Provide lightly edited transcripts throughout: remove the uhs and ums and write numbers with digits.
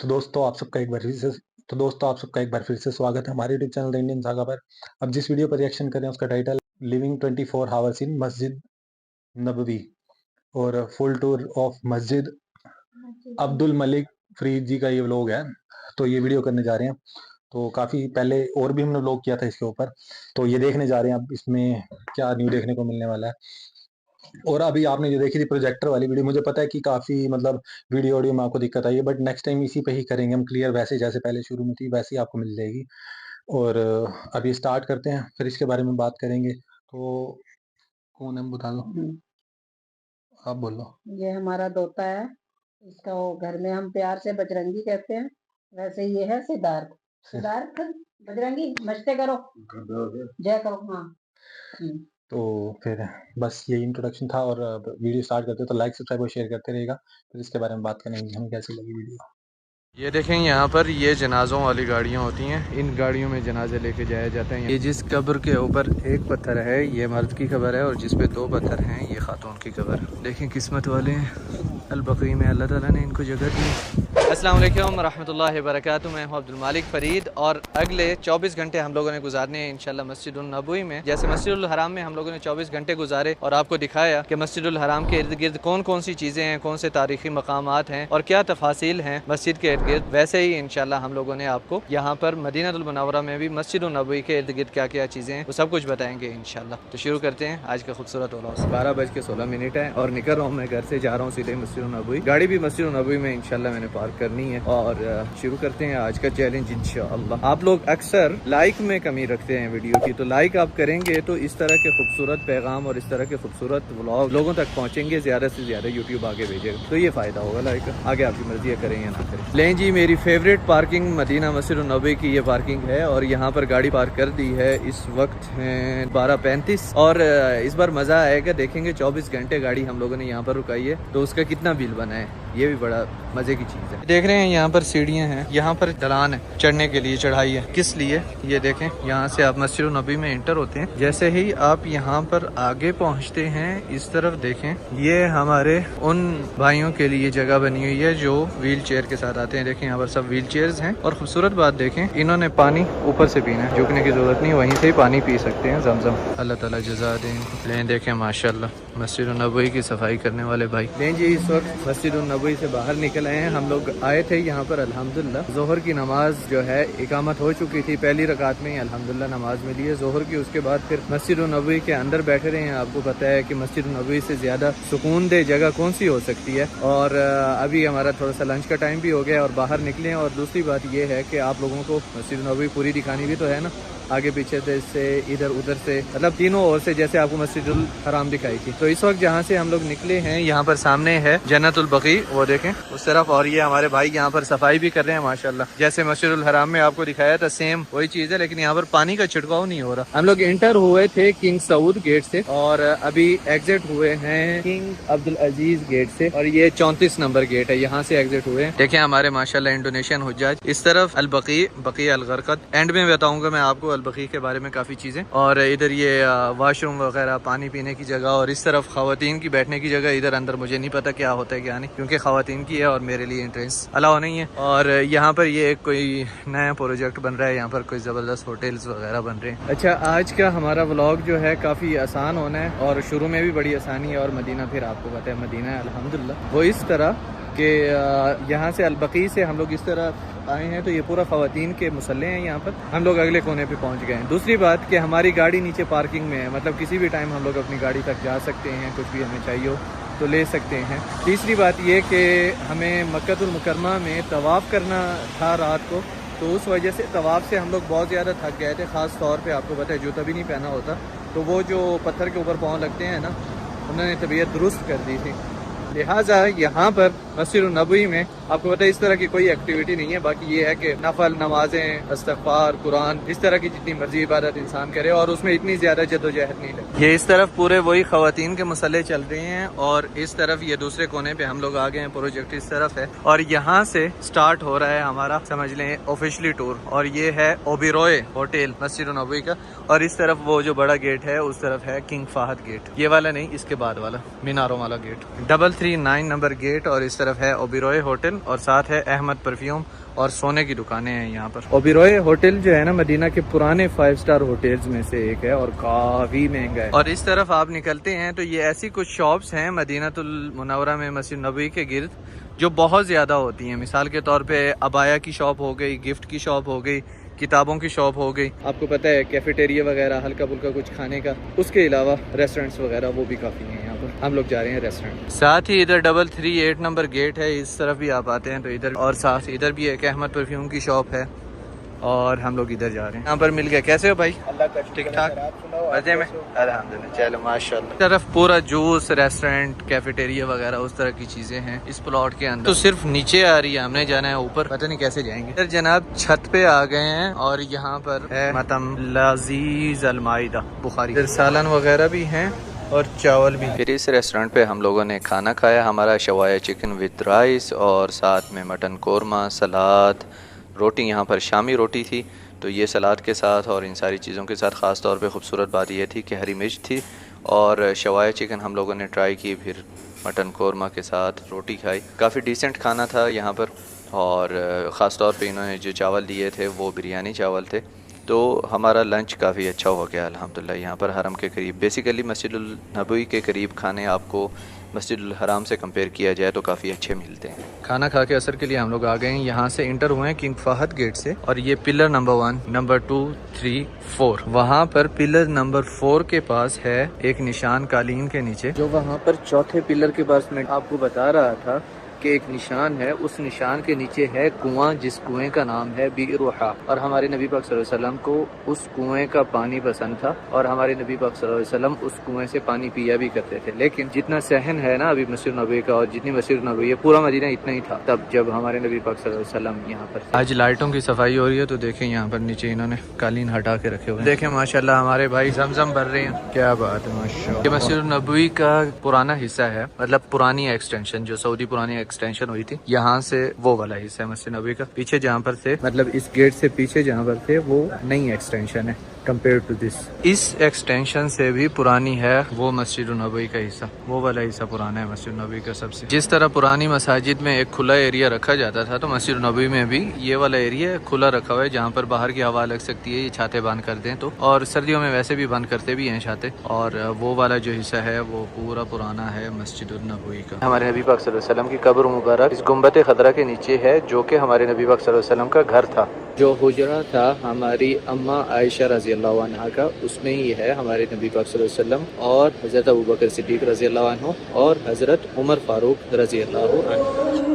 तो दोस्तों आप सबका एक बार फिर से स्वागत है हमारे YouTube channel the Indian saga पर। अब जिस वीडियो पर रिएक्शन कर रहे हैं उसका टाइटल लिविंग 24 आवर्स इन मस्जिद नबवी और फुल टूर ऑफ मस्जिद अब्दुल मलिक फरीद जी का ये व्लॉग है। तो ये वीडियो करने जा रहे हैं। तो काफ़ी पहले और भी हमने व्लॉग किया था इसके ऊपर, तो ये देखने जा रहे हैं अब इसमें क्या न्यू देखने को मिलने वाला है। और अभी आपने जो देखी थी प्रोजेक्टर वाली वीडियो, मुझे पता है कि काफ़ी मतलब वीडियो ऑडियो में आपको दिक्कत आई है, बट नेक्स्ट टाइम इसी पे ही करेंगे हम क्लियर, वैसे जैसे पहले शुरू में थी वैसे ही आपको मिल जाएगी। और अभी स्टार्ट करते हैं, फिर इसके बारे में बात करेंगे। तो कौन है बता दो, आप बोलो। ये हमारा तोता है, इसका वो घर में हम प्यार से बजरंगी कहते हैं। वैसे ये है सिद्धार्थ। सिद्धार्थ बजरंगी नमस्ते करो, जय करो। हाँ। तो फिर बस ये इंट्रोडक्शन था और वीडियो स्टार्ट करते हैं। तो लाइक सब्सक्राइब और शेयर करते रहेगा, फिर इसके बारे में बात करेंगे हमें कैसी लगी वीडियो। ये देखें यहाँ पर ये जनाजों वाली गाड़ियाँ होती हैं, इन गाड़ियों में जनाजे लेके जाए जाते हैं। ये जिस कब्र के ऊपर एक पत्थर है ये मर्द की कब्र है और जिस पे 2 पत्थर हैं ये खातून की कब्र। देखें किस्मत वाले हैं, अल-बक़ी में अल्लाह ताला ने इनको जगह दी। अस्सलाम वालेकुम रहमतुल्लाहि व बरकातुहू। मैं हूँ अब्दुल मालिक फ़रीद और अगले 24 घंटे हम लोगों ने गुजारने हैं इंशाल्लाह मस्जिदुल नबवी में। जैसे मस्जिदुल हराम में हम लोगों ने 24 घंटे गुजारे और आपको दिखाया कि मस्जिदुल हराम के इर्द गिर्द कौन कौन सी चीज़ें हैं, कौन से तारीख़ी मकामात हैं और क्या तफासिल हैं मस्जिद के इर्द गिर्द, वैसे ही इंशाल्लाह हम लोगों ने आपको यहाँ पर मदीनतुल मुनव्वरा में भी मस्जिदुल नबवी के इर्द गिर्द क्या क्या चीज़ें हैं वो सब कुछ बताएंगे इंशाल्लाह। तो शुरू करते हैं आज का खूबसूरत व्लॉग। 12:16 है और निकल रहा हूँ मैं घर से, जा रहा हूँ सीधे मस्जिदुल नबवी। गाड़ी भी मस्जिदुल नबवी में इंशाल्लाह मैंने पार्क करनी है और शुरू करते हैं आज का चैलेंज इंशाअल्लाह। आप लोग अक्सर लाइक में कमी रखते हैं वीडियो की, तो लाइक आप करेंगे तो इस तरह के खूबसूरत पैगाम और इस तरह के खूबसूरत व्लॉग लोगों तक पहुंचेंगे, ज्यादा से ज्यादा यूट्यूब आगे भेजेगा, तो ये फायदा होगा। लाइक आगे आपकी मर्जी है, करें या ना करें। लें जी, मेरी फेवरेट पार्किंग मदीना मस्जिद नबवी की ये पार्किंग है और यहाँ पर गाड़ी पार्क कर दी है। इस वक्त है 12:35 और इस बार मजा आएगा, देखेंगे 24 घंटे गाड़ी हम लोगों ने यहाँ पर रुकाई है तो उसका कितना बिल बना है, ये भी बड़ा मजे की चीज है। देख रहे हैं यहाँ पर सीढ़ियाँ हैं, यहाँ पर ढलान है, चढ़ने के लिए चढ़ाई है। किस लिए ये देखें, यहाँ से आप मस्जिद नबी में एंटर होते हैं, जैसे ही आप यहाँ पर आगे पहुँचते हैं इस तरफ देखें, ये हमारे उन भाइयों के लिए जगह बनी हुई है जो व्हील चेयर के साथ आते हैं। देखें यहाँ पर सब व्हील चेयर्स हैं और खूबसूरत बात देखें, इन्होंने पानी ऊपर से पीना है, झुकने की जरूरत नहीं, वहीं से ही पानी पी सकते हैं ज़मज़म। अल्लाह ताला जज़ा दें। लें देखें माशाल्लाह मस्जिद नबवी की सफाई करने वाले भाई। लें जी, इस वक्त मस्जिद नबवी से बाहर निकल आए हैं। हम लोग आए थे यहाँ पर अल्हम्दुलिल्लाह, जोहर की नमाज जो है इकामत हो चुकी थी, पहली रकात में ही अल्हम्दुलिल्लाह नमाज मिली है जोहर की। उसके बाद फिर मस्जिद नबवी के अंदर बैठे रहे हैं। आपको पता है कि मस्जिद नबवी से ज़्यादा सुकून दे जगह कौन सी हो सकती है। और अभी हमारा थोड़ा सा लंच का टाइम भी हो गया और बाहर निकले हैं। और दूसरी बात यह है कि आप लोगों को मस्जिद नबवी पूरी दिखानी भी तो है ना, आगे पीछे से इधर उधर से, मतलब तीनों ओर से, जैसे आपको मस्जिदुल हराम दिखाई थी। तो इस वक्त जहाँ से हम लोग निकले हैं यहाँ पर सामने है जन्नतुल बकी, वो देखें उस तरफ, और ये हमारे भाई यहाँ पर सफाई भी कर रहे हैं माशाल्लाह। जैसे मस्जिदुल हराम में आपको दिखाया था सेम वही चीज है, लेकिन यहाँ पर पानी का छिड़काव नहीं हो रहा। हम लोग एंटर हुए थे किंग सऊद गेट से और अभी एग्जिट हुए हैं किंग अब्दुल अजीज गेट से और ये 34 नंबर गेट है, यहाँ से एग्जिट हुए। देखें हमारे माशाल्लाह इंडोनेशियन हुज्जाज, इस तरफ अल बकी, बकी अल गरकद। एंड में बताऊंगा मैं आपको अल बकी के बारे में काफी चीजें। और इधर ये वॉशरूम वगैरह, पानी पीने की जगह, और इस तरफ खवातीन की बैठने की जगह। इधर अंदर मुझे नहीं पता क्या होता है क्या नहीं, क्योंकि खवातीन की है और मेरे लिए एंट्रेंस अलाउ नहीं है। और यहाँ पर ये कोई नया प्रोजेक्ट बन रहा है, यहाँ पर कोई जबरदस्त होटल्स वगैरह बन रहे हैं। अच्छा, आज का हमारा व्लॉग जो है काफी आसान होना है और शुरू में भी बड़ी आसानी है। और मदीना, फिर आपको पता है मदीना है अल्हम्दुलिल्लाह, वो इस तरह कि यहाँ से अलबकी से हम लोग इस तरह आए हैं तो ये पूरा खवातीन के मुसल्ले हैं। यहाँ पर हम लोग अगले कोने पे पहुँच गए हैं। दूसरी बात कि हमारी गाड़ी नीचे पार्किंग में है, मतलब किसी भी टाइम हम लोग अपनी गाड़ी तक जा सकते हैं, कुछ भी हमें चाहिए हो तो ले सकते हैं। तीसरी बात ये कि हमें मक्कतुल मुकर्रमा में तवाफ़ करना था रात को, तो उस वजह से तवाफ़ से हम लोग बहुत ज़्यादा थक गए थे। ख़ास तौर पे आपको पता है जूता भी नहीं पहना होता, तो वो जो पत्थर के ऊपर पाँव लगते हैं ना, उन्होंने तबीयत दुरुस्त कर दी थी। लिहाजा यहाँ पर मस्जिद नबवी में आपको पता है इस तरह की कोई एक्टिविटी नहीं है। बाकी ये है कि नफल नमाजें, इस्तग़फ़ार, कुरान, इस तरह की जितनी मर्जी इबादत इंसान करे और उसमें इतनी ज्यादा जद्दोजहद नहीं लगे। ये इस तरफ पूरे वही खवातीन के मसले चल रहे हैं और इस तरफ ये दूसरे कोने पे हम लोग आ गए हैं, प्रोजेक्ट इस तरफ है और यहाँ से स्टार्ट हो रहा है हमारा, समझ लें ऑफिशियली टूर। और ये है ओबेरॉय होटल मस्जिद नबवी का, और इस तरफ वो जो बड़ा गेट है उस तरफ है किंग फाहद गेट, ये वाला नहीं, इसके बाद वाला मीनारों वाला गेट, 339 नंबर गेट। और इस तरफ तरफ है ओबेरॉय होटल और साथ है अहमद परफ्यूम और सोने की दुकानें हैं यहाँ पर। ओबेरॉय होटल जो है ना मदीना के पुराने 5 स्टार होटल्स में से एक है और काफ़ी महंगा है। और इस तरफ आप निकलते हैं तो ये ऐसी कुछ शॉप्स हैं मदीनातुल मुनव्वरा में मस्जिद नबवी के गिर्द जो बहुत ज़्यादा होती हैं। मिसाल के तौर पे अबाया की शॉप हो गई, गिफ्ट की शॉप हो गई, किताबों की शॉप हो गई, आपको पता है कैफेटेरिया वगैरह हल्का फुल्का कुछ खाने का। उसके अलावा रेस्टोरेंट्स वगैरह वो भी काफ़ी हैं यहाँ पर। हम लोग जा रहे हैं रेस्टोरेंट। साथ ही इधर 338 नंबर गेट है, इस तरफ भी आप आते हैं तो इधर, और साथ इधर भी एक अहमद परफ्यूम की शॉप है और हम लोग इधर जा रहे हैं। यहाँ पर मिल गया। कैसे हो भाई? अल्लाह का ठीक ठाक, मजे में, अल्हम्दुलिल्लाह। चलो माशाल्लाह। तरफ पूरा जूस, रेस्टोरेंट, कैफेटेरिया वगैरह उस तरह की चीजें हैं इस प्लॉट के अंदर। तो सिर्फ नीचे आ रही है, हमने जाना है ऊपर, पता नहीं कैसे जाएंगे। इधर जनाब छत पे आ गए हैं और यहाँ पर है मतम लजीज अलमाइदा बुखारी, इधर सालन वगैरह भी हैं और चावल भी। फिर इस रेस्टोरेंट पे हम लोगों ने खाना खाया। हमारा शवाया चिकन विद राइस और साथ में मटन कोरमा, सलाद, रोटी। यहाँ पर शामी रोटी थी तो ये सलाद के साथ और इन सारी चीज़ों के साथ ख़ास तौर पे ख़ूबसूरत बात यह थी कि हरी मिर्च थी। और शवाया चिकन हम लोगों ने ट्राई की, फिर मटन कोरमा के साथ रोटी खाई। काफ़ी डिसेंट खाना था यहाँ पर। और ख़ास तौर पे इन्होंने जो चावल दिए थे वो बिरयानी चावल थे। तो हमारा लंच काफ़ी अच्छा हो गया अल्हम्दुलिल्लाह। यहाँ पर हरम के करीब, बेसिकली मस्जिदुल नबवी के करीब खाने आपको मस्जिदुल हराम से कंपेयर किया जाए तो काफ़ी अच्छे मिलते हैं। खाना खा के असर के लिए हम लोग आ गए हैं। यहाँ से इंटर हुए हैं किंग फहद गेट से और ये पिलर नंबर 1, नंबर 2, 3, 4, वहाँ पर पिलर नंबर 4 के पास है एक निशान कालीन के नीचे, जो वहाँ पर चौथे पिलर के पास मैं आपको बता रहा था कि एक निशान है। उस निशान के नीचे है कुआं, जिस कुएं का नाम है बीर रुहा। और हमारे नबी पाक सल्लल्लाहु अलैहि वसल्लम को उस कुएं का पानी पसंद था और हमारे नबी पाक सल्लल्लाहु अलैहि वसल्लम उस कुएं से पानी पिया भी करते थे। लेकिन जितना सहन है ना अभी मस्जिद नबवी का और जितनी मस्जिद नबवी है, पूरा मदीना इतना ही था तब जब हमारे नबी पाक सल्लल्लाहु अलैहि वसल्लम यहाँ पर। आज लाइटों की सफाई हो रही है तो देखें यहाँ पर नीचे इन्होंने कालीन हटा के रखे हुए। देखें माशाल्लाह हमारे भाई जमजम भर रहे हैं, क्या बात है माशाल्लाह। ये मस्जिद नबवी का पुराना हिस्सा है, मतलब पुरानी एक्सटेंशन, जो सऊदी पुरानी एक्सटेंशन हुई थी, यहाँ से वो वाला हिस्सा है मस्जिद नबवी का। पीछे जहाँ पर थे, मतलब इस गेट से पीछे जहाँ पर थे, वो नई एक्सटेंशन है कंपेयर टू दिस। इस एक्सटेंशन से भी पुरानी है वो मस्जिद नबवी का हिस्सा, वो वाला हिस्सा पुराना है मस्जिद नबवी का सबसे। जिस तरह पुरानी मसाजिद में एक खुला एरिया रखा जाता था तो मस्जिद नबवी में भी ये वाला एरिया खुला रखा हुआ है, जहाँ पर बाहर की हवा लग सकती है, ये छाते बंद कर दें तो, और सर्दियों में वैसे भी बंद करते भी हैं छाते। और वो वाला जो हिस्सा है वो पूरा पुराना है मस्जिद नबवी का। हमारे नबी पाक सल्लल्लाहु अलैहि वसल्लम की कब्र मुबारक इस गुंबद खदरा के नीचे है, जो कि हमारे नबी पाक सल्लल्लाहु अलैहि वसल्लम का घर था। जो हुजरा था हमारी अम्मा आयशा रज़ी अल्लाह अन्हा का, उसमें ही है हमारे नबी पाक सल्लल्लाहु अलैहि वसल्लम और हज़रत अबू बकर सिद्दीक़ रज़ी अल्लाह अन्हु और हज़रत उमर फारूक रज़ी अल्लाह अन्हु।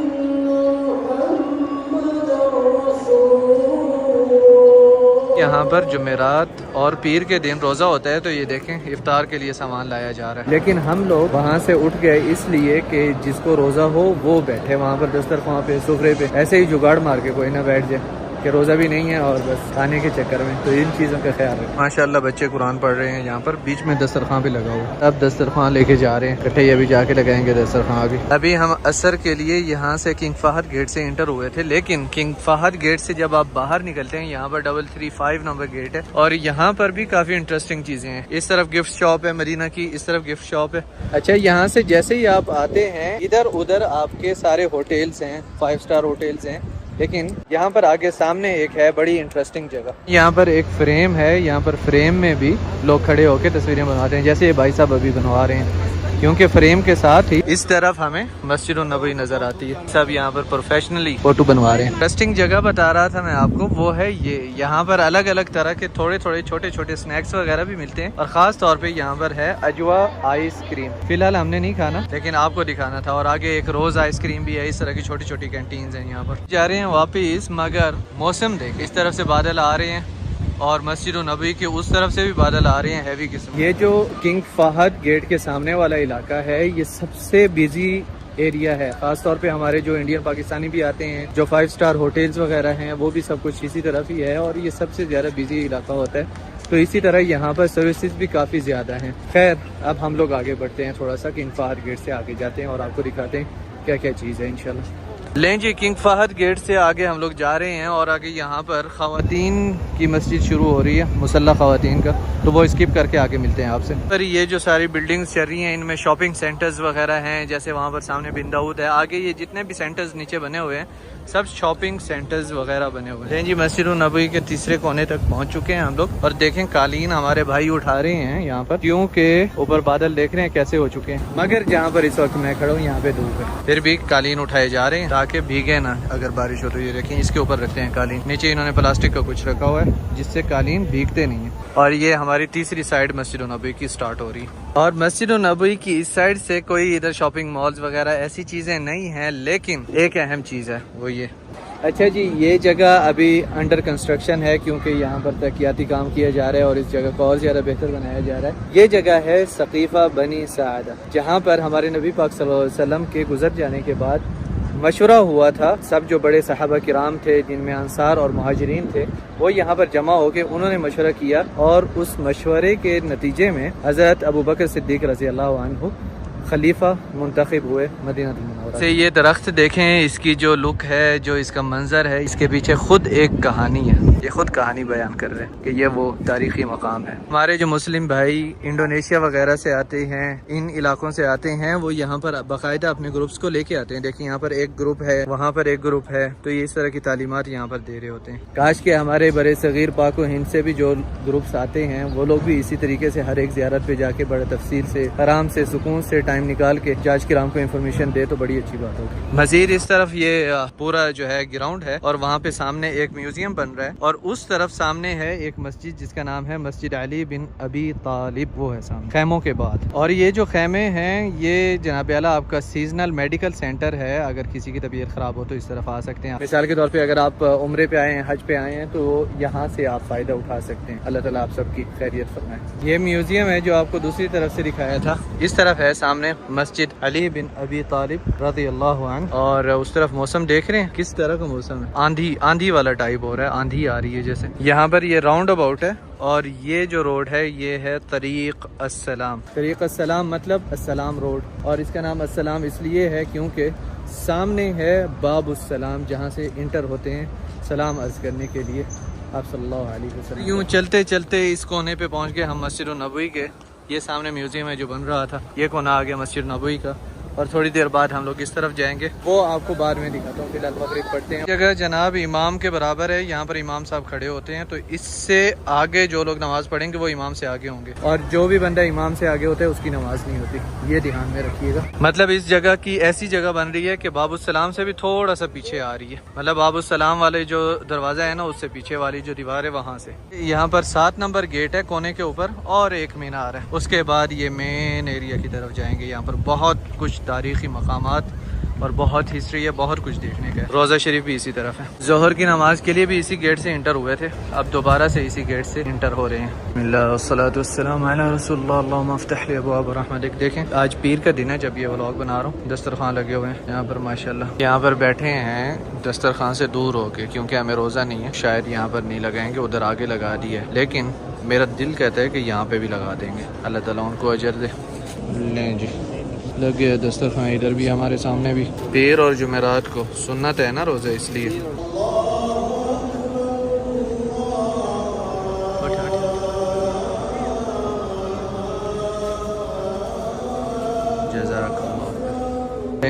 यहाँ पर जुमेरात और पीर के दिन रोज़ा होता है तो ये देखें इफ्तार के लिए सामान लाया जा रहा है। लेकिन हम लोग वहाँ से उठ गए इसलिए कि जिसको रोज़ा हो वो बैठे वहाँ पर दस्तरखान पे, सुफरे पे, ऐसे ही जुगाड़ मार के कोई ना बैठ जाए कि रोज़ा भी नहीं है और बस खाने के चक्कर में। तो इन चीज़ों का ख्याल रखें। माशाल्लाह बच्चे कुरान पढ़ रहे हैं। यहाँ पर बीच में दस्तरखान भी लगा हुआ है, अब दस्तरखान लेके जा रहे हैं इकट्ठे, अभी जाके लगाएंगे दस्तरखान आगे। अभी हम असर के लिए यहाँ से किंग फहद गेट से इंटर हुए थे, लेकिन किंग फहद गेट से जब आप बाहर निकलते हैं यहाँ पर 335 नंबर गेट है और यहाँ पर भी काफ़ी इंटरेस्टिंग चीज़ें हैं। इस तरफ गिफ्ट शॉप है मदीना की, इस तरफ गिफ्ट शॉप है। अच्छा, यहाँ से जैसे ही आप आते हैं इधर उधर आपके सारे होटल्स हैं, 5 स्टार होटल्स हैं, लेकिन यहाँ पर आगे सामने एक है बड़ी इंटरेस्टिंग जगह। यहाँ पर एक फ्रेम है, यहाँ पर फ्रेम में भी लोग खड़े होकर तस्वीरें बनवाते हैं, जैसे ये भाई साहब अभी बनवा रहे हैं, क्योंकि फ्रेम के साथ ही इस तरफ हमें मस्जिद नबवी नजर आती है। सब यहाँ पर प्रोफेशनली फोटो बनवा रहे हैं। इंटरेस्टिंग जगह बता रहा था मैं आपको, वो है ये, यहाँ पर अलग अलग तरह के थोड़े थोड़े छोटे छोटे स्नैक्स वगैरह भी मिलते हैं और खास तौर पे यहाँ पर है अजवा आइसक्रीम। फिलहाल हमने नहीं खाना, लेकिन आपको दिखाना था। और आगे एक रोज आइसक्रीम भी है। इस तरह की छोटी छोटी कैंटीन है यहाँ पर। जा रहे हैं वापिस, मगर मौसम देख, इस तरफ से बादल आ रहे हैं और मस्जिद नबवी के उस तरफ से भी बादल आ रहे हैं हैवी किस्म। ये जो किंग फहद गेट के सामने वाला इलाका है ये सबसे बिजी एरिया है, खास तौर पे हमारे जो इंडियन पाकिस्तानी भी आते हैं, जो 5 स्टार होटल्स वगैरह हैं, वो भी सब कुछ इसी तरफ ही है और ये सबसे ज़्यादा बिजी इलाका होता है। तो इसी तरह यहाँ पर सर्विसेज भी काफ़ी ज़्यादा हैं। खैर, अब हम लोग आगे बढ़ते हैं थोड़ा सा, किंग फहद गेट से आगे जाते हैं और आपको दिखाते हैं क्या क्या चीज़ है इंशाल्लाह। लें जी, किंग फहद गेट से आगे हम लोग जा रहे हैं और आगे यहाँ पर ख़वातीन की मस्जिद शुरू हो रही है, मुसल्ला ख़वातीन का, तो वो स्किप करके आगे मिलते हैं आपसे। पर ये जो सारी बिल्डिंग्स चल रही हैं इनमें शॉपिंग सेंटर्स वगैरह हैं, जैसे वहाँ पर सामने बिन दाऊद है, आगे ये जितने भी सेंटर्स नीचे बने हुए हैं सब शॉपिंग सेंटर्स वगैरह बने हुए हैं जी। मस्जिद नबवी के तीसरे कोने तक पहुँच चुके हैं हम लोग और देखें कालीन हमारे भाई उठा रहे हैं यहाँ पर, क्योंकि ऊपर बादल देख रहे हैं कैसे हो चुके हैं, मगर जहाँ पर इस वक्त मैं खड़ा हूँ यहाँ पे धूप है, फिर भी कालीन उठाए जा रहे हैं ताकि भीगे ना अगर बारिश हो तो। ये देखें इसके ऊपर रखते हैं कालीन, नीचे इन्होंने प्लास्टिक का कुछ रखा हुआ है जिससे कालीन भीगते नहीं है। और ये हमारी तीसरी साइड मस्जिद नबवी की स्टार्ट हो रही है और मस्जिद नबवी की इस साइड से कोई इधर शॉपिंग मॉल्स वगैरह ऐसी चीज़ें नहीं हैं, लेकिन एक अहम चीज़ है वो ये। अच्छा जी, ये जगह अभी अंडर कंस्ट्रक्शन है क्योंकि यहाँ पर तरक्याती काम किया जा रहा है और इस जगह को और ज़्यादा बेहतर बनाया जा रहा है। ये जगह है सकीफ़ा बनी सादा, जहाँ पर हमारे नबी पाक सल्लल्लाहु अलैहि वसल्लम के गुजर जाने के बाद मशवरा हुआ था। सब जो बड़े सहाबा किराम थे जिनमें अंसार और मुहाजिरीन थे वो यहाँ पर जमा होकर उन्होंने मशवरा किया और उस मशवरे के नतीजे में हज़रत अबू बकर सिद्दीक़ रज़ी अल्लाह अन्हु खलीफा मुंतखब हुए मदीना मुनव्वरा से। ये दरख्त देखें, इसकी जो लुक है, जो इसका मंजर है, इसके पीछे खुद एक कहानी है, ये खुद कहानी बयान कर रहे हैं कि ये वो तारीखी मकाम है। हमारे जो मुस्लिम भाई इंडोनेशिया वगैरह से आते हैं, इन इलाकों से आते हैं, वो यहाँ पर बाकायदा अपने ग्रुप्स को लेके आते हैं। देखिए यहाँ पर एक ग्रुप है, वहाँ पर एक ग्रुप है, तो ये इस तरह की तालीमात यहाँ पर दे रहे होते हैं। काश के हमारे बड़े सगीर पाक व हिंद से भी जो ग्रुप्स आते हैं वो लोग भी इसी तरीके से हर एक ज़ियारत पे जाके बड़े तफसील से, आराम से, सुकून से टाइम निकाल के जाज किराम को इन्फॉर्मेशन दे तो बड़ी अच्छी बात होगी। मजीद इस तरफ ये पूरा जो है ग्राउंड है और वहाँ पे सामने एक म्यूजियम बन रहा है और उस तरफ सामने है एक मस्जिद जिसका नाम है मस्जिद अली बिन अबी तालिब, वो है सामने खैमों के बाद। और ये जो खैमे हैं ये जनाब आला आपका सीजनल मेडिकल सेंटर है, अगर किसी की तबीयत ख़राब हो तो इस तरफ आ सकते हैं। मिसाल के तौर पर अगर आप उम्रे पे आए हैं, हज पे आए हैं, तो यहाँ से आप फ़ायदा उठा सकते हैं। अल्लाह ताला आप सबकी खैरियत फरमाए। ये म्यूजियम है जो आपको दूसरी तरफ से दिखाया था, इस तरफ है सामने मस्जिद अली बिन अबी तालिब रज़ी अल्लाहु अन्हु। और उस तरफ मौसम देख रहे हैं किस तरह का मौसम है, आंधी वाला टाइप हो रहा है, आंधी आ रही है जैसे। यहाँ पर ये राउंड अबाउट है और ये जो रोड है ये है तरीक़ अस्सलाम। तरीक़ अस्सलाम मतलब अस्सलाम रोड, और इसका नाम अस्सलाम इसलिए है क्योंकि सामने है बाबुस्सलाम जहाँ से इंटर होते हैं सलाम अर्ज़ करने के लिए आप सल्लल्लाहु अलैहि वसल्लम। यूँ चलते चलते इस कोने पे पहुँच गए हम मस्जिद नबवी के। ये सामने म्यूजियम है जो बन रहा था, ये कोना आ गया मस्जिद नबवी का और थोड़ी देर बाद हम लोग इस तरफ जाएंगे, वो आपको बाद में दिखाता हूँ। फिलहाल मगरिब पढ़ते हैं। जगह जनाब इमाम के बराबर है, यहाँ पर इमाम साहब खड़े होते हैं, तो इससे आगे जो लोग नमाज पढ़ेंगे वो इमाम से आगे होंगे और जो भी बंदा इमाम से आगे होता है उसकी नमाज नहीं होती, ये ध्यान में रखिएगा। मतलब इस जगह की ऐसी जगह बन रही है कि बाबुस्सलाम से भी थोड़ा सा पीछे आ रही है, मतलब बाबुस्सलाम वाले जो दरवाजा है ना उससे पीछे वाली जो दीवार है वहाँ से। यहाँ पर 7 नंबर गेट है कोने के ऊपर और एक मीनार है, उसके बाद ये मेन एरिया की तरफ जाएंगे। यहाँ पर बहुत कुछ तारीखी मकामात और बहुत हिस्ट्री है, बहुत कुछ देखने का है। रोज़ा शरीफ भी इसी तरफ है। जोहर की नमाज के लिए भी इसी गेट से इंटर हुए थे, अब दोबारा से इसी गेट से इंटर हो रहे हैं। सल्लल्लाहु अलैहि वसल्लम। देखें आज पीर का दिन है जब ये व्लॉग बना रहा हूँ। दस्तरखान लगे हुए हैं यहाँ पर माशाल्लाह। यहाँ पर बैठे हैं दस्तरखान से दूर होके क्योंकि हमें रोज़ा नहीं है, शायद यहाँ पर नहीं लगाएंगे, उधर आगे लगा दी है, लेकिन मेरा दिल कहता है कि यहाँ पे भी लगा देंगे। अल्लाह ताला उनको अजर दे। लें जी, लग गया दस्तरखान। इधर भी हमारे सामने भी पीर और जुमेरात को सुन्नत है ना रोज़ा, इसलिए जज़ाकल्लाह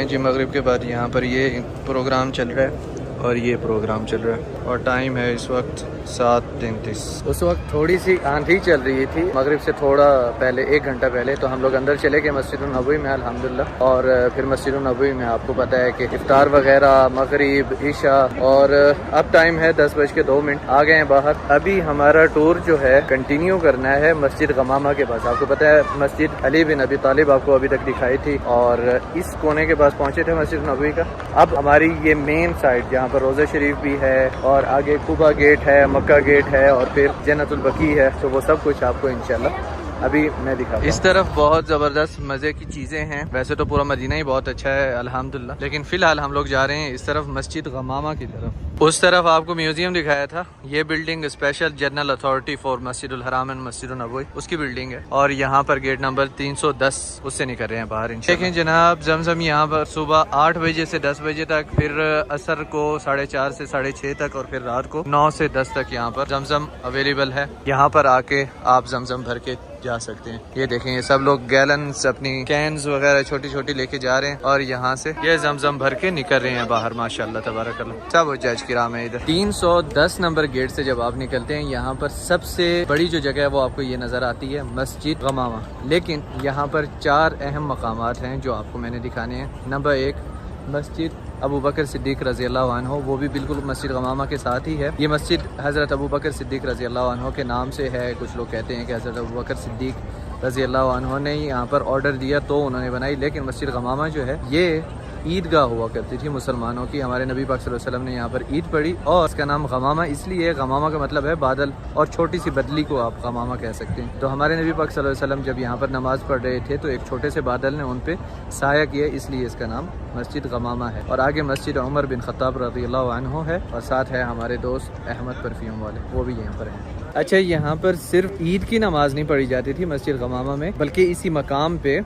जी। मगरिब के बाद यहाँ पर ये प्रोग्राम चल रहा है और ये प्रोग्राम चल रहा है और टाइम है इस वक्त 7:33। उस वक्त थोड़ी सी आंधी चल रही थी मगरिब से थोड़ा पहले, 1 घंटा पहले, तो हम लोग अंदर चले गए मस्जिद नबवी में अल्हम्दुलिल्लाह। और फिर मस्जिद नबवी में आपको पता है कि इफ्तार वगैरह, मगरिब, ईशा, और अब टाइम है 10:02। आ गए हैं बाहर। अभी हमारा टूर जो है कंटिन्यू करना है मस्जिद गमामा के पास। आपको पता है मस्जिद अली बिन अबी तालिब आपको अभी तक दिखाई थी और इस कोने के पास पहुंचे थे मस्जिद नबवी का। अब हमारी ये मेन साइड जहाँ पर रोज़ा शरीफ भी है और आगे कुबा गेट है, मक्का गेट है और फिर जन्नतुल बकी है, तो वो सब कुछ आपको इंशाल्लाह अभी मैं दिखाऊंगा। इस तरफ बहुत ज़बरदस्त मज़े की चीज़ें हैं। वैसे तो पूरा मदीना ही बहुत अच्छा है अल्हम्दुलिल्लाह, लेकिन फ़िलहाल हम लोग जा रहे हैं इस तरफ मस्जिद गमामा की तरफ। उस तरफ आपको म्यूजियम दिखाया था, ये building special general authority for मस्जिदुल हराम एंड मस्जिदुन नबवी उसकी बिल्डिंग है और यहाँ पर गेट नंबर 310 उससे निकल रहे हैं बाहर। देखें जनाब जमजम यहाँ पर सुबह 8 बजे से 10 बजे तक, फिर असर को 4:30 से 6:30 तक और फिर रात को 9 से 10 तक यहाँ पर जमजम अवेलेबल है। यहाँ पर आके आप जमजम भर के जा सकते हैं। ये देखें ये सब लोग गैलन्स अपनी कैंस वगैरह छोटी छोटी लेके जा रहे हैं और यहाँ से ये जमजम भर के निकल रहे हैं बाहर। माशाल्लाह तबारकल्लाह सब जज किराम है इधर। 310 नंबर गेट से जब आप निकलते हैं यहाँ पर सबसे बड़ी जो जगह है वो आपको ये नजर आती है मस्जिद गमामा। लेकिन यहाँ पर 4 अहम मकामात हैं जो आपको मैंने दिखाने हैं। नंबर 1 मस्जिद अबू बकर सिद्दीक रज़ी अल्लाह अन्हु, वो भी बिल्कुल मस्जिद गमामा के साथ ही है। ये मस्जिद हज़रत अबू बकर सिद्दीक रज़ी अल्लाह अन्हु के नाम से है। कुछ लोग कहते हैं कि हज़रत अबू बकर सिद्दीक रज़ी अल्लाह अन्हु ने यहाँ पर ऑर्डर दिया तो उन्होंने बनाई। लेकिन मस्जिद गमामा जो है ये ईदगाह हुआ करती थी मुसलमानों की। हमारे नबी पाक सल्लल्लाहु अलैहि वसल्लम ने यहाँ पर ईद पढ़ी और इसका नाम गमामा इसलिए, गमामा का मतलब है बादल और छोटी सी बदली को आप गमामा कह सकते हैं। तो हमारे नबी पाक सल्लल्लाहु अलैहि वसल्लम जब यहाँ पर नमाज़ पढ़ रहे थे तो एक छोटे से बादल ने उन पर साया किया, इसलिए इसका नाम मस्जिद गमामा है। और आगे मस्जिद उमर बिन खत्ताब रज़ियल्लाहु अन्हु है और साथ है हमारे दोस्त अहमद परफ्यूम वाले, वो भी यहाँ पर हैं। अच्छा यहाँ पर सिर्फ ईद की नमाज नहीं पढ़ी जाती थी मस्जिद गमामा में, बल्कि इसी मकाम पे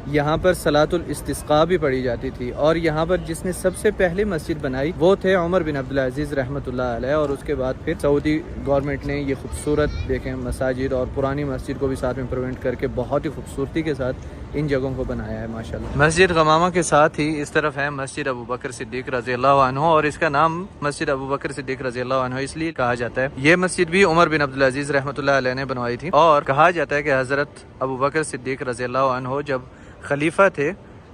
यहाँ पर सलातुल इस्तिस्का भी पढ़ी जाती थी। और यहाँ पर जिसने सबसे पहले मस्जिद बनाई वो थे उमर बिन अब्दुल अजीज़ रहमतुल्लाह अलैह। और उसके बाद फिर सऊदी गवर्नमेंट ने ये खूबसूरत देखें मसाजिद और पुरानी मस्जिद को भी साथ में प्रिवेंट करके बहुत ही खूबसूरती के साथ इन जगहों को बनाया है माशाल्लाह। मस्जिद गमामा के साथ ही इस तरफ है मस्जिद अबू बकर सिद्दीक रज़ियल्लाहु अन्हु और इसका नाम मस्जिद अबू बकर सिद्दीक रज़ियल्लाहु अन्हु इसलिए कहा जाता है। ये मस्जिद भी उमर बिन अब्दुल अजीज़ रहमतुल्लाह अलैह ने बनवाई थी और कहा जाता है कि हज़रत अबू बकर सिद्दीक रज़ियल्लाहु अन्हु जब खलीफा थे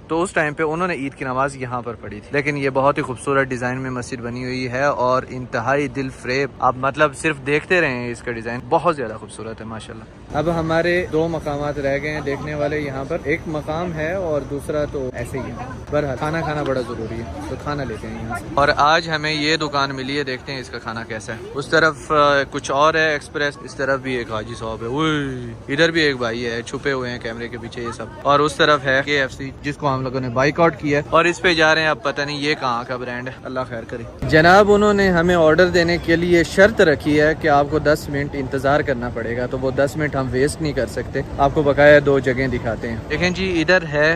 तो उस टाइम पे उन्होंने ईद की नमाज यहाँ पर पढ़ी थी। लेकिन ये बहुत ही खूबसूरत डिज़ाइन में मस्जिद बनी हुई है और इंतहाई दिल फ्रेब, आप मतलब सिर्फ देखते रहें, इसका डिज़ाइन बहुत ज़्यादा खूबसूरत है माशाल्लाह। अब हमारे 2 मकामात रह गए हैं देखने वाले यहाँ पर, एक मकाम है और दूसरा तो ऐसे ही है। बहरहाल खाना खाना बड़ा ज़रूरी है तो खाना लेते हैं यहाँ से। और आज हमें ये दुकान मिली है, देखते हैं इसका खाना कैसा है। उस तरफ कुछ और है एक्सप्रेस, इस तरफ भी एक हाजी साहब है, इधर भी एक भाई है छुपे हुए हैं कैमरे के पीछे ये सब। और उस तरफ है KFC जिसको हम लोगों ने बाइकआउट किया है और इस पे जा रहे हैं। अब पता नहीं ये कहाँ का ब्रांड है, अल्लाह खैर करे। जनाब उन्होंने हमें ऑर्डर देने के लिए शर्त रखी है कि आपको 10 मिनट इंतजार करना पड़ेगा, तो वो 10 मिनट हम वेस्ट नहीं कर सकते। आपको बकाया 2 जगह दिखाते हैं। देखें जी इधर है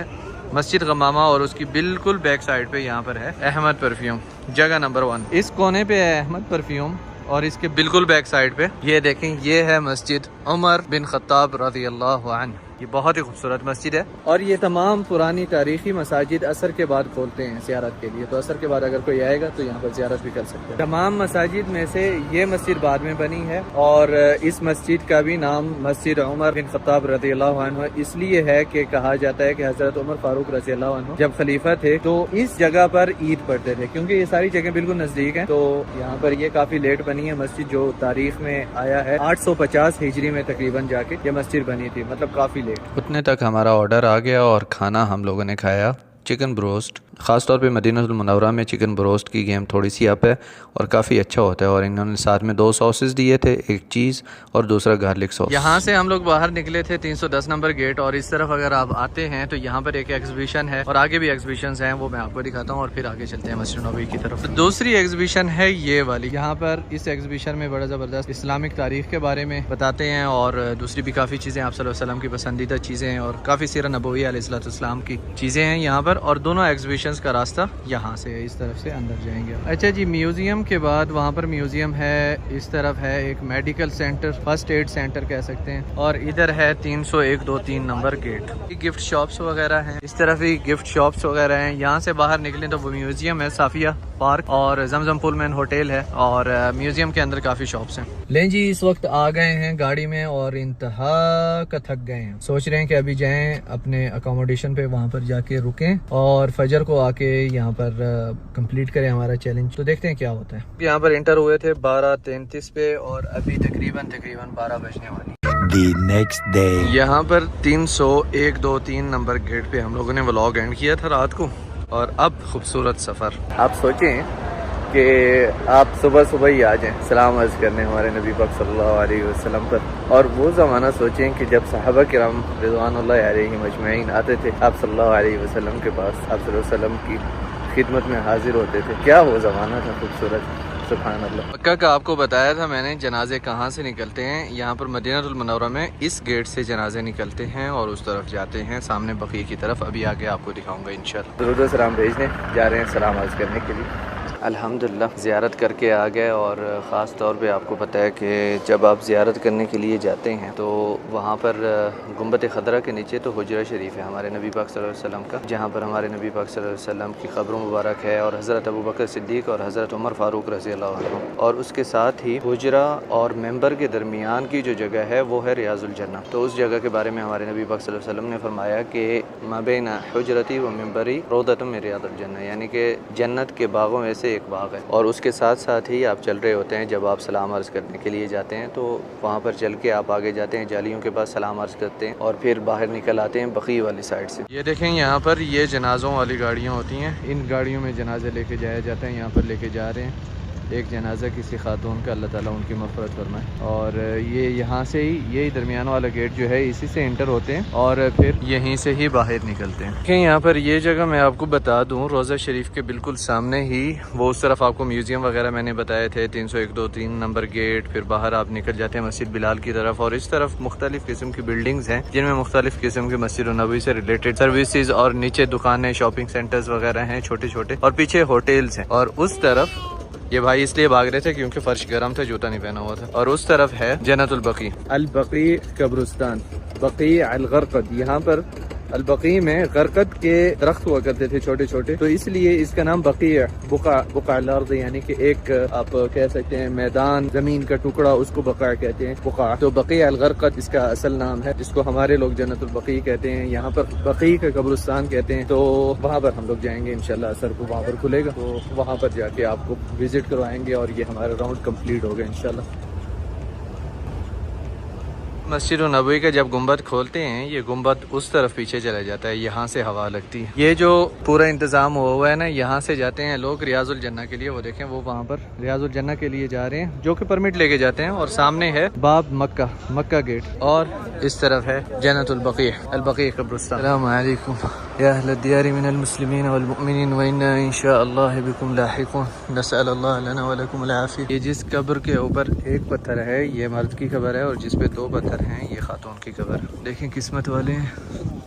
मस्जिद गमामा और उसकी बिल्कुल बैक साइड पे यहाँ पर है अहमद परफ्यूम, जगह नंबर 1 इस कोने पे है अहमद परफ्यूम और इसके बिल्कुल बैक साइड पे ये देखें ये है मस्जिद उमर बिन खत्ताब रज़ियल्लाहु अन्हु। ये बहुत ही खूबसूरत मस्जिद है और ये तमाम पुरानी तारीखी मसाजिद असर के बाद खोलते हैं ज़ियारत के लिए, तो असर के बाद अगर कोई आएगा तो यहाँ पर ज़ियारत भी कर सकते हैं। तमाम मसाजिद में से ये मस्जिद बाद में बनी है और इस मस्जिद का भी नाम मस्जिद उमर बिन खत्ताब रज़ियल्लाहु अन्हु इसलिए है कि कहा जाता है कि हज़रत उमर फारूक रज़ियल्लाहु अन्हु जब खलीफा थे तो इस जगह पर ईद पढ़ते थे, क्योंकि ये सारी जगह बिल्कुल नज़दीक है। तो यहाँ पर ये काफ़ी लेट बनी है मस्जिद, जो तारीख में आया है 850 हिजरी में तकरीबन जाके ये मस्जिद बनी थी, मतलब काफ़ी लेट। उतने तक हमारा ऑर्डर आ गया और खाना हम लोगों ने खाया चिकन ब्रोस्ट। ख़ास तौर पे मदीनतुल मुनव्वरा में चिकन ब्रोस्ट की गेम थोड़ी सी अप है और काफ़ी अच्छा होता है। और इन्होंने साथ में 2 सॉसेस दिए थे, एक चीज़ और दूसरा गार्लिक सॉस। यहाँ से हम लोग बाहर निकले थे 310 नंबर गेट और इस तरफ अगर आप आते हैं तो यहाँ पर एक एग्जीबिशन है और आगे भी एग्जीबिशंस हैं, वो मैं आपको दिखाता हूँ और फिर आगे चलते हैं मस्जिद नबवी की तरफ। तो दूसरी एग्जीबिशन है ये वाली। यहाँ पर इस एग्जीबिशन में बड़ा ज़बरदस्त इस्लामिक तारीख के बारे में बताते हैं और दूसरी भी काफ़ी चीज़ें आप सल्लल्लाहु अलैहि वसल्लम की पसंदीदा चीज़ें हैं और काफ़ी सीरत नबवी अलैहिस्सलाम की चीज़ें हैं यहाँ पर। और दोनों एग्जीबिशन का रास्ता यहाँ से इस तरफ से अंदर जाएंगे। अच्छा जी, म्यूजियम के बाद वहाँ पर म्यूजियम है, इस तरफ है एक medical centre, first aid centre कह सकते हैं, और इधर है 301-2-3 नंबर गेट। गिफ्ट शॉप्स वगैरह हैं, इस तरफ ही गिफ्ट शॉप्स वगैरह हैं। यहाँ से बाहर निकलें तो वो म्यूजियम है, साफिया पार्क और जमजम पुलमैन होटल है और म्यूजियम के अंदर काफी शॉप्स हैं। लें जी, इस वक्त आ गए हैं गाड़ी में और इंतहा का थक गए हैं। सोच रहे हैं कि अभी जाएं अपने अकोमोडेशन पे, वहाँ पर जाके रुकें और फजर को आके यहाँ पर कंप्लीट करें हमारा चैलेंज। तो देखते हैं क्या होता है। यहाँ पर इंटर हुए थे 12:33 पे और अभी तकरीबन 12 बजने वाली। The next day. यहाँ पर 301-2-3 नंबर गेट पे हम लोगों ने व्लॉग एंड किया था रात को और अब खूबसूरत सफ़र। आप सोचें कि आप सुबह सुबह ही आ जाएं सलाम अर्ज़ करने हमारे नबी पाक सल्लल्लाहु अलैहि वसल्लम पर, और वो ज़माना सोचें कि जब सहाबा किराम रिज़वानुल्लाहि अलैहिम अजमईन आते थे आप सल्लल्लाहु अलैहि वसल्लम के पास, आप सल्लल्लाहु अलैहि वसल्लम की खिदमत में हाजिर होते थे। क्या वो ज़माना था खूबसूरत। सुभान अल्लाह। मक्का का आपको बताया था मैंने जनाजे कहाँ से निकलते हैं। यहाँ पर मदीनातुल मुनव्वरा में इस गेट से जनाजे निकलते हैं और उस तरफ जाते हैं सामने बकी की तरफ। अभी आगे आपको दिखाऊंगा इंशाल्लाह। दुरूद सलाम भेजने जा रहे हैं, सलाम अर्ज़ करने के लिए। अल्हम्दुलिल्लाह ज़ियारत करके आ गए और ख़ास तौर पे आपको पता है कि जब आप ज़ियारत करने के लिए जाते हैं तो वहाँ पर गुंबद खदरा के नीचे तो हुजरा शरीफ है हमारे नबी पाक सल्लल्लाहु अलैहि वसल्लम का, जहाँ पर हमारे नबी पाक सल्लल्लाहु अलैहि वसल्लम की क़ब्र मुबारक है और हज़रत अबू बकर सिद्दीक़ और हज़रत उमर फ़ारूक रज़ी अल्लाह अन्हु। और उसके साथ ही हुजरा और मेंबर के दरमियान की जो जगह है वो है रियाज़ुल जन्नह। तो उस जगह के बारे में हमारे नबी पाक सल्लल्लाहु अलैहि वसल्लम ने फरमाया कि माबैन हुजरती व मेंबरी रौदतुम मिन रियाज़िल जन्नह, यानी कि जन्नत के बागों में से एक बाग है। और उसके साथ साथ ही आप चल रहे होते हैं, जब आप सलाम अर्ज़ करने के लिए जाते हैं तो वहाँ पर चल के आप आगे जाते हैं, जालियों के पास सलाम अर्ज़ करते हैं और फिर बाहर निकल आते हैं बकी वाली साइड से। ये देखें यहाँ पर ये जनाज़ों वाली गाड़ियाँ होती हैं, इन गाड़ियों में जनाजे लेके जाया जाता है। यहाँ पर लेके जा रहे हैं एक जनाजा किसी खातून का, अल्लाह ताला उनकी मग़फ़िरत फरमाए। और ये यहाँ से ही यही दरमियान वाला गेट जो है इसी से इंटर होते हैं और फिर यहीं से ही बाहर निकलते हैं। कि यहाँ पर ये जगह मैं आपको बता दूँ, रोज़ा शरीफ के बिल्कुल सामने ही वो उस तरफ आपको म्यूज़ियम वगैरह मैंने बताए थे, 301, 2, 3 नंबर गेट। फिर बाहर आप निकल जाते हैं मस्जिद बिलाल की तरफ और इस तरफ मुख्तलिफ़ किस्म की बिल्डिंग्स हैं जिनमें मुख्तलिफ़ किस्म की मस्जिद नबवी से रिलेटेड सर्विसेज और नीचे दुकानें, शॉपिंग सेंटर्स वगैरह हैं छोटे छोटे, और पीछे होटल्स हैं। और उस तरफ ये भाई इसलिए भाग रहे थे क्योंकि फर्श गर्म था, जूता नहीं पहना हुआ था। और उस तरफ है जन्नतुल बकी, अल बकी कब्रिस्तान, बकी अल गरकद। यहाँ पर अल बकी में गरकद के दरख्त हुआ करते थे छोटे छोटे, तो इसलिए इसका नाम बकी है। बुका, बुका अल अर्द, यानी कि एक आप कह सकते हैं मैदान, जमीन का टुकड़ा, उसको बका कहते हैं, बुका। तो बकी अल गरकद इसका असल नाम है, जिसको हमारे लोग जन्नतुल बकी कहते हैं। यहाँ पर बकी का कब्रिस्तान कहते हैं। तो वहाँ पर हम लोग जाएंगे इंशाल्लाह, असर को वहाँ पर खुलेगा तो वहाँ पर जाके आपको विजिट करवाएंगे और ये हमारा राउंड कंप्लीट होगा इंशाल्लाह। मस्जिद नबवी का जब गुंबद खोलते हैं, ये गुंबद उस तरफ पीछे चला जाता है, यहाँ से हवा लगती है। ये जो पूरा इंतज़ाम हुआ हुआ है ना, यहाँ से जाते हैं लोग रियाजुल जन्नह के लिए। वो देखें वो वहाँ पर रियाजुल जन्नह के लिए जा रहे हैं, जो कि परमिट लेके जाते हैं। और सामने है बाब मक्का, मक्का गेट, और इस तरफ है जन्नतुल बकी, अल बकी कब्रिस्तान। अस्सलामु अलैकुम या अहल दियार मिनल मुस्लिमीन वल मुमिनीन व इन्ना इंशाअल्लाह बिकुम लाहिकून, नसअलुल्लाह लना व लकुम अल आफिया। ये जिस कब्र के ऊपर एक पत्थर है ये मर्द की कब्र है और जिस पे 2 पत्थर हैं ये खातून की कब्र। देखें किस्मत वाले हैं,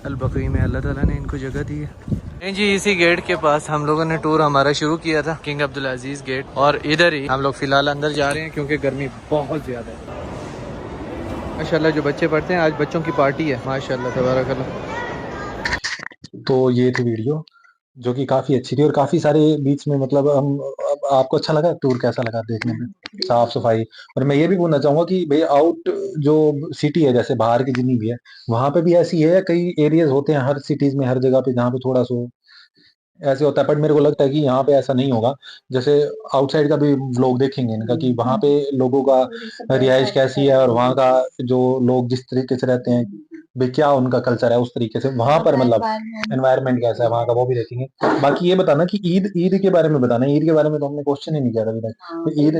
अल बकी में अल्लाह ताला ने इनको जगह दी है। जी इसी गेट के पास हम लोगों ने टूर हमारा शुरू किया था, किंग अब्दुल अजीज गेट, और इधर ही हम लोग फिलहाल अंदर जा रहे हैं क्योंकि गर्मी बहुत ज़्यादा है। माशाल्लाह जो बच्चे पढ़ते हैं, आज बच्चों की पार्टी है, माशाल्लाह तबारकल्लाह। तो ये थी वीडियो जो कि काफ़ी अच्छी थी और काफ़ी सारे बीच में मतलब हम आपको अच्छा लगा टूर, कैसा लगा देखने में, साफ सफाई? और मैं ये भी बोलना चाहूंगा कि भाई आउट जो सिटी है, जैसे बाहर की जितनी भी है, वहां पे भी ऐसी है, कई एरियाज होते हैं हर सिटीज में, हर जगह पे जहाँ पे थोड़ा सा ऐसे होता है। बट मेरे को लगता है कि यहाँ पे ऐसा नहीं होगा। जैसे आउटसाइड का भी व्लॉग देखेंगे इनका कि वहाँ पे लोगों का रिहाइश कैसी है और वहाँ का जो लोग जिस तरीके से रहते हैं, भाई क्या उनका कल्चर है, उस तरीके से वहां पर मतलब एनवायरनमेंट कैसा है वहाँ का, वो भी देखेंगे। बाकी ये बताना कि ईद ईद के बारे में बताना। ईद के बारे में तो हमने क्वेश्चन ही नहीं किया था अभी तक। तो ईद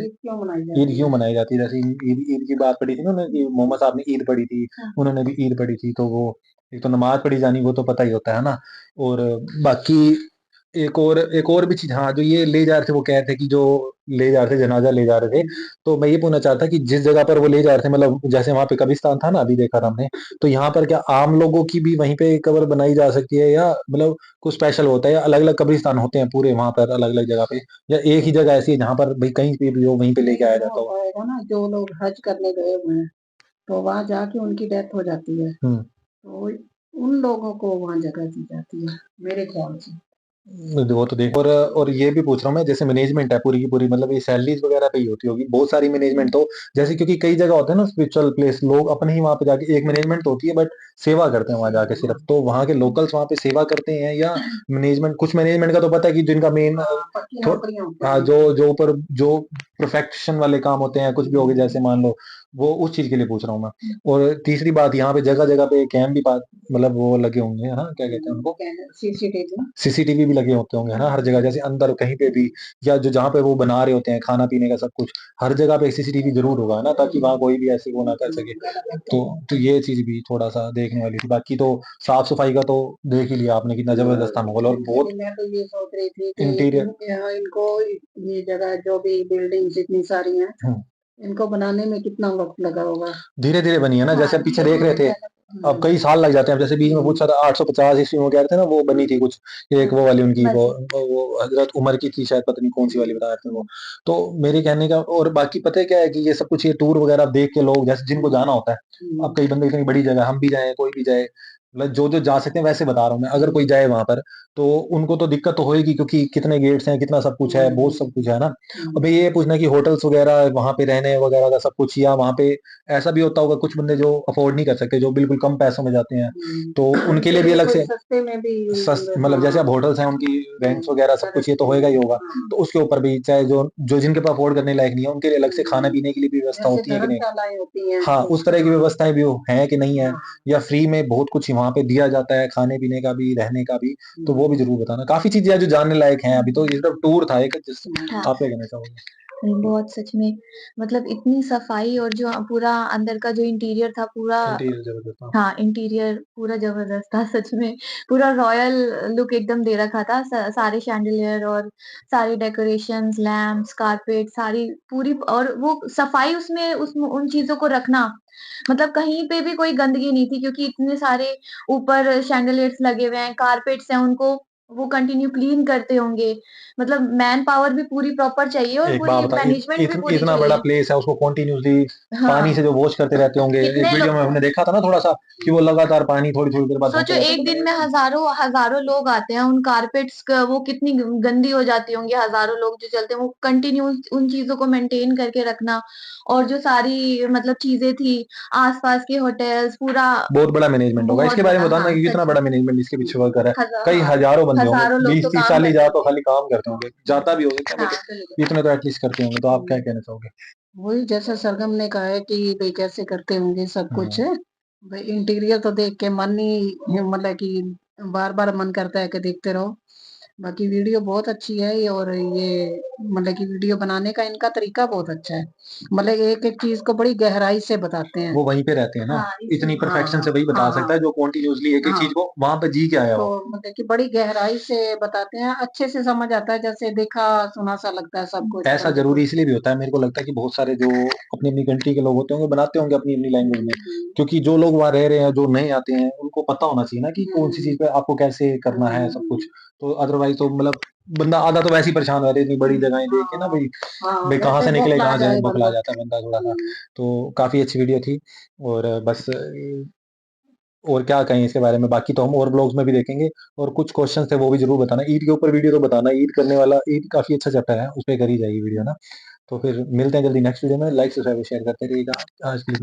क्यों मनाई जाती है? जैसे ईद ईद की बात पड़ी थी ना उन्होंने कि मोहम्मद साहब ने ईद पढ़ी थी, उन्होंने भी ईद पढ़ी थी, तो वो एक तो नमाज पढ़ी जानी वो तो पता ही होता है ना। और बाकी एक और भी चीज, हाँ, जो ये ले जा रहे थे, वो कह रहे थे कि जो ले जा रहे थे, जनाजा ले जा रहे थे, तो मैं ये पूछना चाहता कि जिस जगह पर वो ले जा रहे थे, मतलब जैसे वहां पे कब्रिस्तान था ना, अभी देखा था हमने, तो यहाँ पर क्या आम लोगों की भी वहीं पे कब्र बनाई जा सकती है, या मतलब कुछ स्पेशल होता है, या अलग अलग कब्रिस्तान होते हैं पूरे वहां पर अलग अलग जगह पे, या एक ही जगह ऐसी है जहाँ पर भाई कहीं पे भी हो वहीं पे लेके आया जाता हो? ना जो लोग हज करने गए हुए हैं तो वहां जाके उनकी डेथ हो जाती है, तो उन लोगों को वहां जगह दी जाती है मेरे ख्याल से। वो तो देख। और ये भी पूछ रहा हूँ मैं, जैसे मैनेजमेंट है पूरी की पूरी, मतलब ये सैलरीज वगैरह पे ही होती होगी बहुत सारी मैनेजमेंट, तो जैसे क्योंकि कई जगह होते हैं ना स्पिरिचुअल प्लेस, लोग अपने ही वहां पे जाके, एक मैनेजमेंट तो होती है बट सेवा करते हैं वहां जाके सिर्फ, तो वहां के लोकल्स वहां पे सेवा करते हैं, या मैनेजमेंट? कुछ मैनेजमेंट का तो पता है कि जिनका मेन हाँ, जो जो ऊपर जो प्रोफेक्शन वाले काम होते हैं, कुछ भी हो गए जैसे मान लो, वो उस चीज के लिए पूछ रहा हूँ मैं। और तीसरी बात, यहाँ पे जगह जगह पे कैम भी मतलब वो लगे होंगे है ना, क्या कहते हैं उनको, सीसीटीवी भी लगे होते होंगे है ना हर जगह, जैसे अंदर कहीं पे भी, या जो जहाँ पे वो बना रहे होते हैं खाना पीने का सब कुछ, हर जगह पे सीसीटीवी जरूर होगा ना, ताकि वहाँ कोई भी ऐसे वो ना कर सके। तो ये चीज भी थोड़ा सा देखने वाली थी। बाकी तो साफ सफाई का तो देख ही लिया आपने कितना जबरदस्त था माहौल, और बहुत मैं तो ये सोच रही थी कि इंटीरियर, इनको ये जगह जो भी बिल्डिंग मशीन्स इतनी सारी हैं, हम्म, इनको बनाने में कितना वक्त लगा होगा। धीरे धीरे बनी है ना, जैसे हाँ, पीछे देख रहे थे, अब हम्म, कई साल लग जाते हैं। जैसे बीच में पूछा था 850 ईस्वी में कह रहे थे ना, वो बनी थी कुछ, एक वो वाली उनकी वो हजरत उमर की थी शायद, पता नहीं कौन सी वाली बता रहे थे वो। तो मेरे कहने का, और बाकी पता है क्या है कि ये सब कुछ, ये टूर वगैरह देख के लोग, जैसे जिनको जाना होता है, अब कई बंदे इतनी बड़ी जगह, हम भी जाए, कोई भी जाए, मतलब जो जो जा सकते हैं, वैसे बता रहा हूँ मैं, अगर कोई जाए वहां पर तो उनको तो दिक्कत तो होएगी, क्योंकि कितने गेट्स हैं, कितना सब कुछ है, बहुत सब कुछ है ना। अब ये पूछना कि होटल्स वगैरह वहां पे रहने वगैरह का सब कुछ, या वहां पे ऐसा भी होता होगा कुछ बंदे जो अफोर्ड नहीं कर सकते, जो बिल्कुल कम पैसों में जाते हैं, तो उनके लिए भी अलग से सस्ते में भी मतलब जैसे अब होटल्स हैं, उनकी रेंट्स वगैरह सब कुछ, ये तो होएगा ही होगा, तो उसके ऊपर भी चाहे जो जो जिनके पास अफोर्ड करने लायक नहीं है, उनके लिए अलग से खाने पीने की भी व्यवस्था होती है कि नहीं। धर्मशालाएं होती हैं, हाँ, उस तरह की व्यवस्थाएं भी हैं कि नहीं है, या फ्री में बहुत कुछ वहां पे दिया जाता है, खाने पीने का भी, रहने का भी, तो वो भी जरूर बताना। काफी चीजें हैं जो जानने लायक हैं। अभी तो ये सिर्फ टूर था एक, हाँ। आप क्या कहना चाहोगे? बहुत सच में, मतलब इतनी सफाई और जो पूरा अंदर का जो इंटीरियर था पूरा, इंटीरियर जबरदस्त था। हाँ इंटीरियर पूरा जबरदस्त था सच में। पूरा रॉयल लुक एकदम दे रखा था। सारे शैंडलियर और सारी डेकोरेशंस, लैम्प्स, कारपेट, सारी पूरी, और वो सफाई उसमें उन चीजों को रखना, मतलब कहीं पे भी कोई गंदगी नहीं थी, क्योंकि इतने सारे ऊपर शैंडलियर्स लगे हुए हैं, कारपेट्स हैं, उनको वो कंटिन्यू क्लीन करते होंगे। मतलब मैन पावर भी पूरी प्रॉपर चाहिए और एक बात पूरी बता, मैनेजमेंट भी पूरी इतना बड़ा चाहिए। प्लेस है, उसको कंटिन्यूसली पानी हाँ, से जो वॉश करते रहते होंगे। एक कितने वीडियो में लोग, हमने देखा था ना थोड़ा सा, कि वो लगातार पानी थोड़ी थोड़ी देर बाद सोचो धोते रहते एक दिन थे। में हजारों हजारों लोग आते हैं, उन कारपेट्स वो कितनी गंदी हो जाती होंगी, हजारों लोग जो चलते हैं, वो कंटिन्यू उन चीजों को मेंटेन करके रखना। और जो सारी मतलब चीजें थी, आसपास के होटल्स, पूरा बहुत बड़ा मैनेजमेंट होगा, बहुत इसके बारे में बड़ा, बताना हाँ कि कितना सच बड़ा में। मैनेजमेंट इसके पीछे वर्क कर रहा है। कई हाँ, हजारों बंदे होंगे, हजारों लोग 20 तो 30 काम 40 करते हजार तो होंगे। खाली काम करते होंगे, जाता भी होगा क्या, हाँ, लेकिन इतने तो एटलीस्ट करते होंगे। तो आप क्या कहना चाहोगे? वही जैसा सरगम ने कहा है कि भाई कैसे करते होंगे सब कुछ हाँ, है। भाई इंटीरियर तो देख के मन ही मतलब कि बार बार मन करता है कि देखते रहो। बाकी वीडियो बहुत अच्छी है और ये मतलब कि वीडियो बनाने का इनका तरीका बहुत अच्छा है। मतलब एक एक चीज को बड़ी गहराई से बताते हैं। वो वहीं पे रहते हैं ना, हाँ इतनी इसीलिए। परफेक्शन से वही बता सकता है जो कॉन्टिन्यूसली एक एक चीज हाँ को वहां पे जी के आया तो हो। मतलब कि बड़ी गहराई से बताते हैं, अच्छे से समझ आता है, जैसे देखा सुना सा लगता है सब कुछ ऐसा बंदे को। जरूरी इसलिए भी होता है, मेरे को लगता है कि बहुत सारे जो अपनी अपनी कंट्री के लोग होते होंगे, बनाते होंगे अपनी अपनी लैंग्वेज में, क्योंकि जो लोग वहां रह रहे हैं, जो नए आते हैं, उनको पता होना चाहिए ना कि कौन सी चीज पे आपको कैसे करना है सब कुछ। तो अदरवाइज तो मतलब बंदा आधा तो वैसे ही परेशान हो रहे, इतनी बड़ी जगह देख के ना भाई, हाँ भाई कहाँ वैसे से निकले बौखला कहाँ जाए, जाए बौखला बंदा। जाता है बंदा थोड़ा सा। तो काफी अच्छी वीडियो थी। और बस और क्या कहें इसके बारे में, बाकी तो हम और ब्लॉग्स में भी देखेंगे। और कुछ क्वेश्चन थे वो भी जरूर बताना, ईद के ऊपर वीडियो तो बताना, ईद करने वाला, ईद काफी अच्छा चैप्टर है, उस पर करी जाएगी वीडियो ना। तो फिर मिलते हैं जल्दी नेक्स्ट वीडियो में, लाइक सब्सक्राइब शेयर करते रहिएगा। आज के लिए